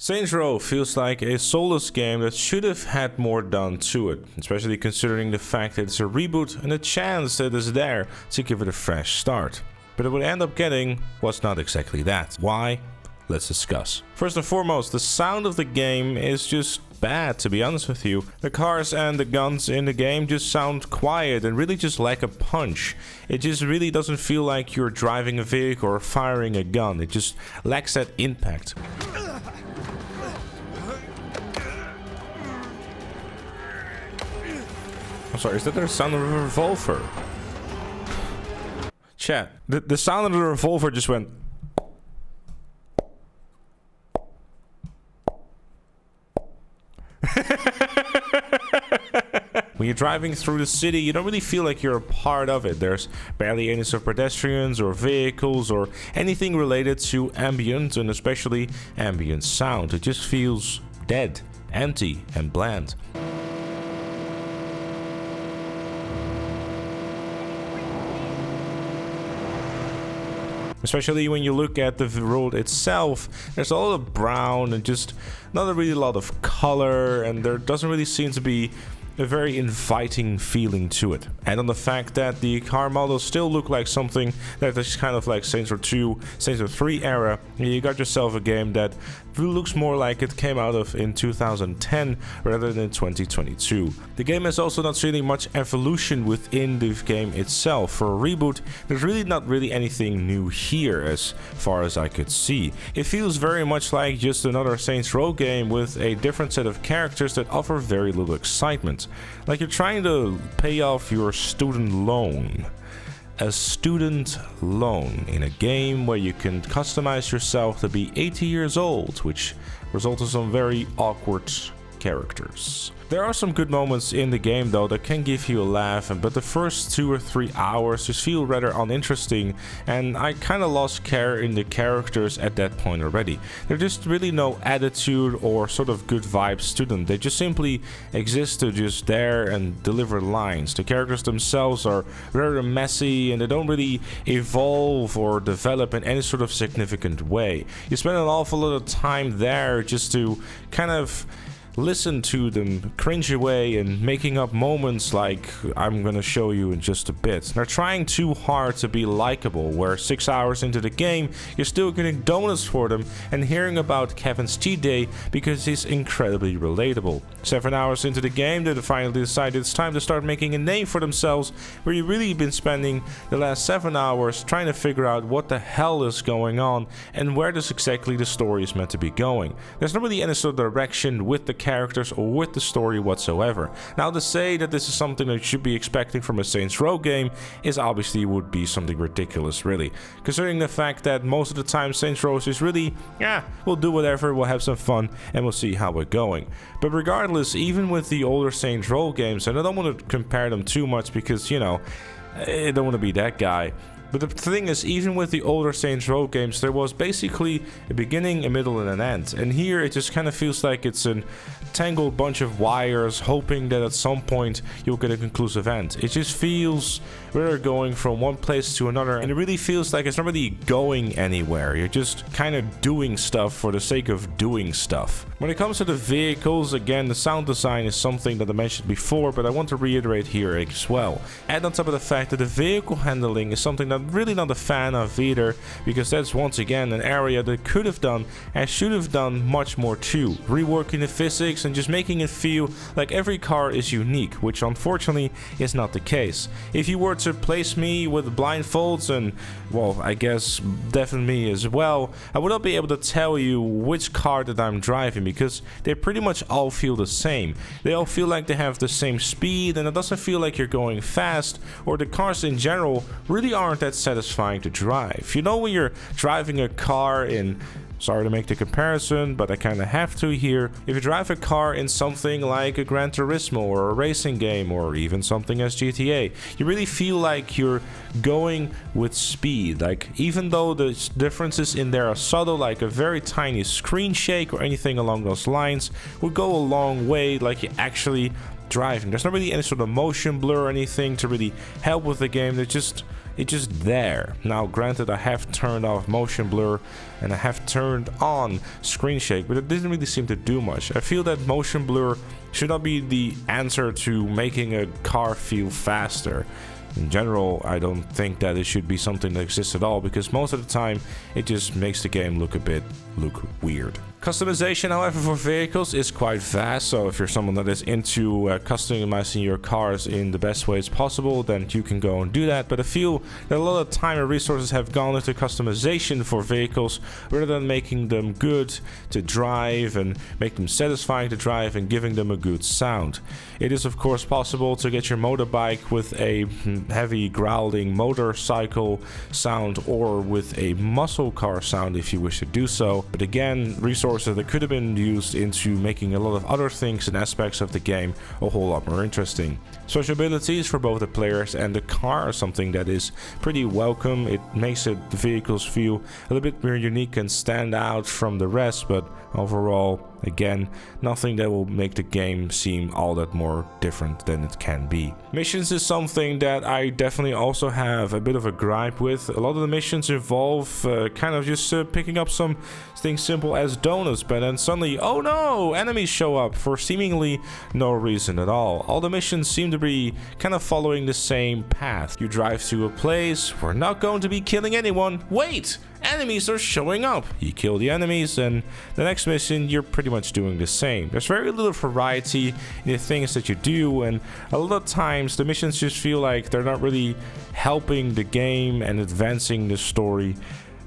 Saints Row feels like a soulless game that should have had more done to it, especially considering the fact that it's a reboot and the chance that is there to give it a fresh start. But it would end up getting was not exactly that. Why? Let's discuss. First and foremost, the sound of the game is just bad, to be honest with you. The cars and the guns in the game just sound quiet and really just lack a punch. It just really doesn't feel like you're driving a vehicle or firing a gun. It just lacks that impact. I'm sorry, is that the sound of a revolver? Chat, the sound of the revolver just went... When you're driving through the city, you don't really feel like you're a part of it. There's barely any sort of pedestrians or vehicles or anything related to ambient, and especially ambient sound. It just feels dead, empty, and bland. Especially when you look at the road itself, there's a lot of brown and just not really a lot of color, and there doesn't really seem to be a very inviting feeling to it. And on the fact that the car models still look like something that is kind of like Saints Row 2, Saints Row 3 era, you got yourself a game that looks more like it came out of in 2010 rather than 2022. The game has also not really much evolution within the game itself. For a reboot, there's really not really anything new here as far as I could see. It feels very much like just another Saints Row game with a different set of characters that offer very little excitement. Like you're trying to pay off your student loan. A student loan in a game where you can customize yourself to be 80 years old, which results in some very awkward characters. There are some good moments in the game though that can give you a laugh, but the first 2 or 3 hours just feel rather uninteresting, and I kind of lost care in the characters at that point already. There's just really no attitude or sort of good vibes to them. They just simply exist to just there and deliver lines. The characters themselves are rather messy and they don't really evolve or develop in any sort of significant way. You spend an awful lot of time there just to kind of listen to them cringe away and making up moments like I'm gonna show you in just a bit. They're trying too hard to be likable, where 6 hours into the game you're still getting donuts for them and hearing about Kevin's cheat day because he's incredibly relatable. 7 hours into the game they finally decided it's time to start making a name for themselves, where you've really been spending the last 7 hours trying to figure out what the hell is going on and where this exactly the story is meant to be going. There's not really any sort of direction with the characters or with the story whatsoever. Now, to say that this is something that you should be expecting from a Saints Row game is obviously would be something ridiculous, really, considering the fact that most of the time Saints Row is really, yeah, we'll do whatever, we'll have some fun and we'll see how we're going. But regardless, even with the older Saints Row games, and I don't want to compare them too much because, you know, I don't want to be that guy. But the thing is, even with the older Saints Row games, there was basically a beginning, a middle, and an end. And here it just kind of feels like it's a tangled bunch of wires, hoping that at some point you'll get a conclusive end. It just feels we're going from one place to another, and it really feels like it's not really going anywhere. You're just kind of doing stuff for the sake of doing stuff. When it comes to the vehicles, again, the sound design is something that I mentioned before, but I want to reiterate here as well. And on top of the fact that the vehicle handling is something that I'm really not a fan of either, because that's once again an area that could have done and should have done much more too. Reworking the physics and just making it feel like every car is unique, which unfortunately is not the case. If you were to place me with blindfolds and, well, I guess deafen me as well, I would not be able to tell you which car that I'm driving, because they pretty much all feel the same. They all feel like they have the same speed, and it doesn't feel like you're going fast, or the cars in general really aren't that satisfying to drive. You know, when you're driving a car in, sorry to make the comparison, but I kind of have to here. If you drive a car in something like a Gran Turismo or a racing game or even something as GTA, you really feel like you're going with speed. Like, even though the differences in there are subtle, like a very tiny screen shake or anything along those lines would go a long way, like you actually driving. There's not really any sort of motion blur or anything to really help with the game. They're just it's just there. Now granted, I have turned off motion blur and I have turned on screen shake, but it didn't really seem to do much. I feel that motion blur should not be the answer to making a car feel faster. In general, I don't think that it should be something that exists at all, because most of the time it just makes the game look weird. Customization, however, for vehicles is quite vast, so if you're someone that is into customizing your cars in the best ways possible, then you can go and do that. But I feel that a lot of time and resources have gone into customization for vehicles rather than making them good to drive and make them satisfying to drive and giving them a good sound. It is of course possible to get your motorbike with a heavy growling motorcycle sound or with a muscle car sound if you wish to do so, but again, resources that could have been used into making a lot of other things and aspects of the game a whole lot more interesting. Social abilities for both the players and the car are something that is pretty welcome. It makes the vehicles feel a little bit more unique and stand out from the rest, but overall, again, nothing that will make the game seem all that more different than it can be. Missions is something that I definitely also have a bit of a gripe with. A lot of the missions involve kind of just picking up some things simple as donuts, but then suddenly, oh no, enemies show up for seemingly no reason at all. All the missions seem to be kind of following the same path. You drive to a place, we're not going to be killing anyone. Wait! Enemies are showing up. You kill the enemies, and the next mission you're pretty much doing the same. There's very little variety in the things that you do, and a lot of times the missions just feel like they're not really helping the game and advancing the story.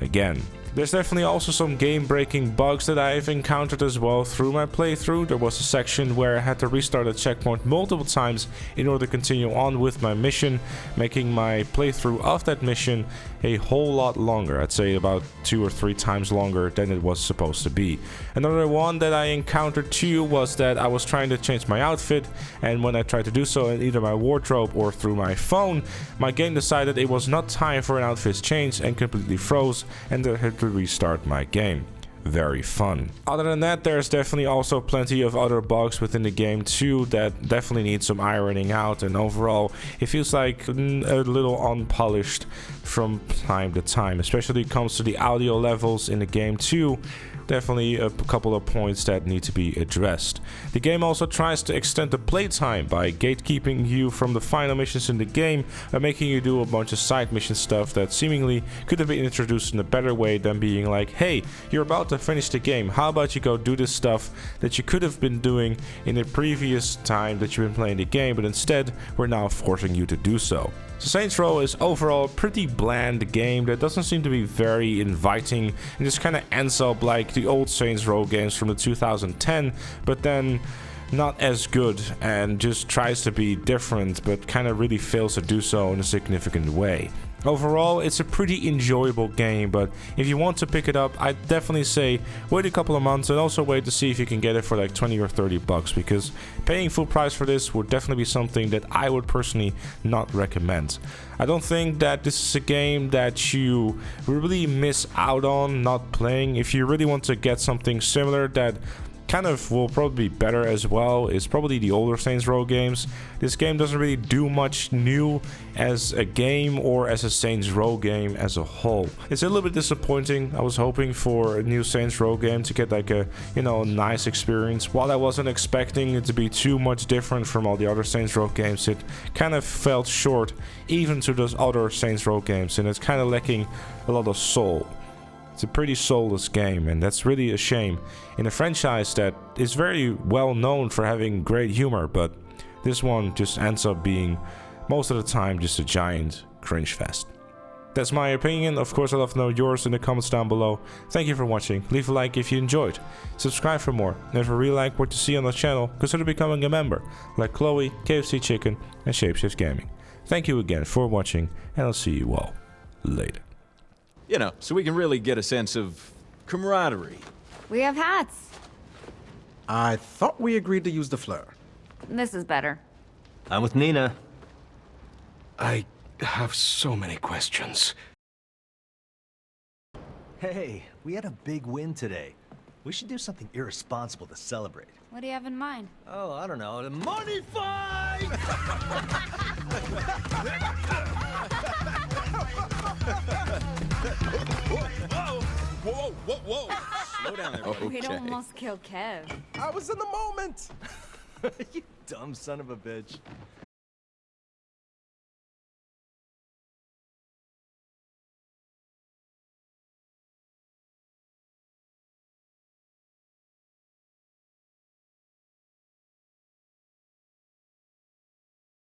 Again, there's definitely also some game-breaking bugs that I've encountered as well through my playthrough. There was a section where I had to restart a checkpoint multiple times in order to continue on with my mission, making my playthrough of that mission a whole lot longer. I'd say about 2 or 3 times longer than it was supposed to be. Another one that I encountered too was that I was trying to change my outfit, and when I tried to do so in either my wardrobe or through my phone, my game decided it was not time for an outfit change and completely froze, and I had to restart my game. Very fun. Other than that, there's definitely also plenty of other bugs within the game too that definitely need some ironing out, and overall it feels like a little unpolished from time to time, especially when it comes to the audio levels in the game too. Definitely a couple of points that need to be addressed. The game also tries to extend the playtime by gatekeeping you from the final missions in the game by making you do a bunch of side mission stuff that seemingly could have been introduced in a better way than being like, hey, you're about to finish the game, how about you go do this stuff that you could have been doing in the previous time that you've been playing the game, but instead we're now forcing you to do so. So Saints Row is overall a pretty bland game that doesn't seem to be very inviting and just kind of ends up like the old Saints Row games from the 2010, but then not as good and just tries to be different but kind of really fails to do so in a significant way. Overall, it's a pretty enjoyable game, but if you want to pick it up, I'd definitely say wait a couple of months and also wait to see if you can get it for like 20 or 30 bucks, because paying full price for this would definitely be something that I would personally not recommend. I don't think that this is a game that you really miss out on not playing. If you really want to get something similar that kind of will probably be better as well, is probably the older Saints Row games. This game doesn't really do much new as a game or as a Saints Row game as a whole. It's a little bit disappointing. I was hoping for a new Saints Row game to get like a, nice experience. While I wasn't expecting it to be too much different from all the other Saints Row games, it kind of felt short even to those other Saints Row games, and it's kind of lacking a lot of soul. It's a pretty soulless game, and that's really a shame in a franchise that is very well known for having great humor, but this one just ends up being most of the time just a giant cringe fest. That's my opinion. Of course, I'd love to know yours in the comments down below. Thank you for watching. Leave a like if you enjoyed. Subscribe for more. And if you really like what you see on the channel, consider becoming a member, like Chloe, KFC Chicken, and Shapeshift Gaming. Thank you again for watching, and I'll see you all later. So we can really get a sense of camaraderie. We have hats. I thought we agreed to use the fleur. This is better. I'm with Nina. I have so many questions. Hey, we had a big win today. We should do something irresponsible to celebrate. What do you have in mind? Oh, I don't know. The money fight! Whoa! Slow down there. We'd almost kill Kev. I was in the moment. You dumb son of a bitch.